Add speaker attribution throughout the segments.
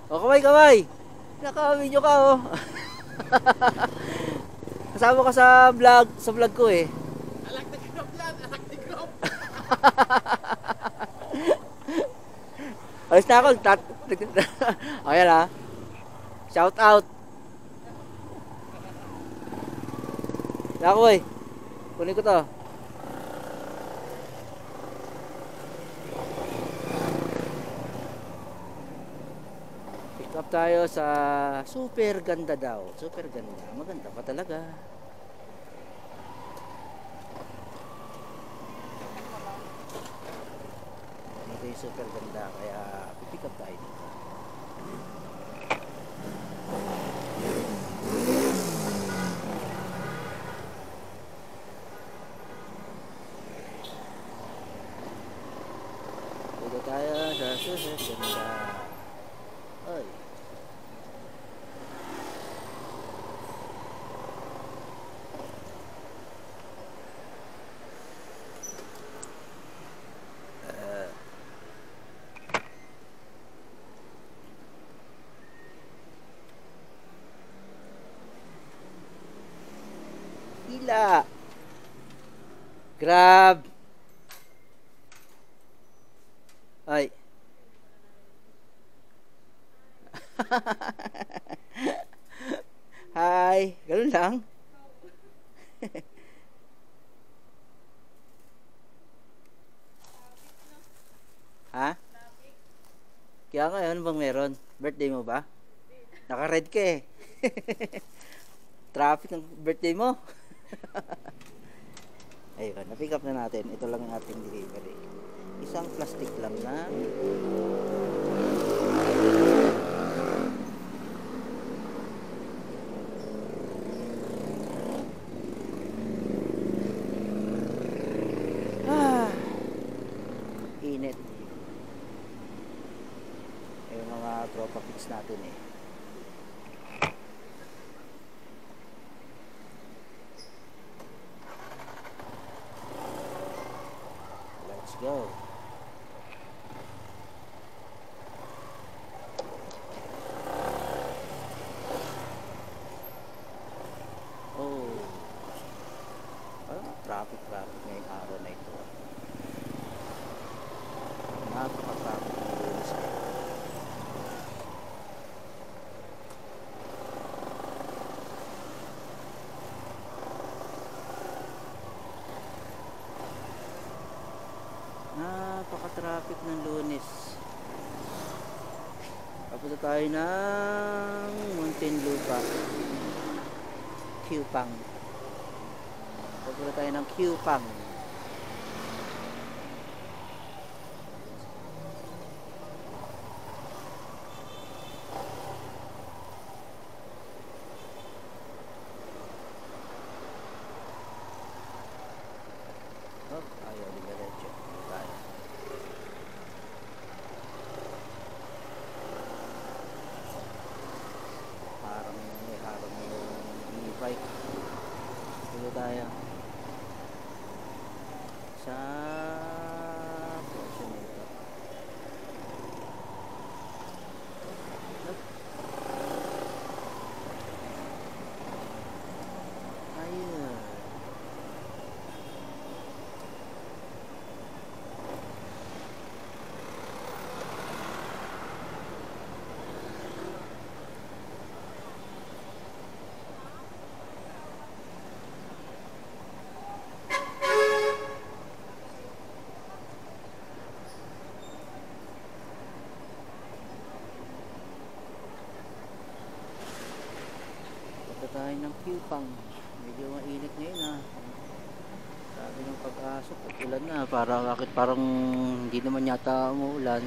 Speaker 1: O, kamay, kamay. Naka-video ka, oh. Kasama ka sa vlog ko eh.
Speaker 2: Alak na group lang, alak na group.
Speaker 1: Alis na ako. Ayan ha. Shout out. Ako eh. Kunin ko to. Pick up tayo sa super ganda daw. Super ganda. Maganda pa talaga. Ito yung super ganda. Kaya pick up tayo dito. Dito tayo sa super ganda. Ay. Hila. Grab. Ay. Hi. Ganun lang. Ha? Kaya ngayon bang meron? Birthday mo ba? Naka-red ka eh. Traffic ng birthday mo. Ayun, na-pick up na natin. Ito lang ang ating delivery. Isang plastic lang na init. Ayun mga tropa fix natin eh. Let's go. Oh. Traffic ngayong araw na ito. Napaka-traffic ng Lunes ngayon. Napaka-traffic ng Lunes. Papunta tayo ng Muntinlupa. Cupang. Papunta tayo ng Cupang. Oh, ayaw din diretso. Tayo. Parang may harang yung e-bike. Dito tayo. Sa portion nito. Ayun. Punta tayo ng Cupang. Medyo mainit ngayon ah. Sabi ng pag-asok, ulan na. Parang hindi naman yata umuulan.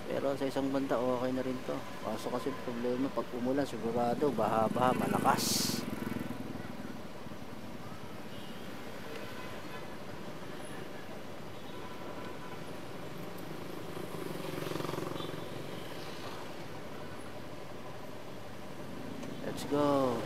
Speaker 1: Pero sa isang banda okay na rin to. Kaso kasi problema pag umulan sigurado baha-baha malakas. Let's go.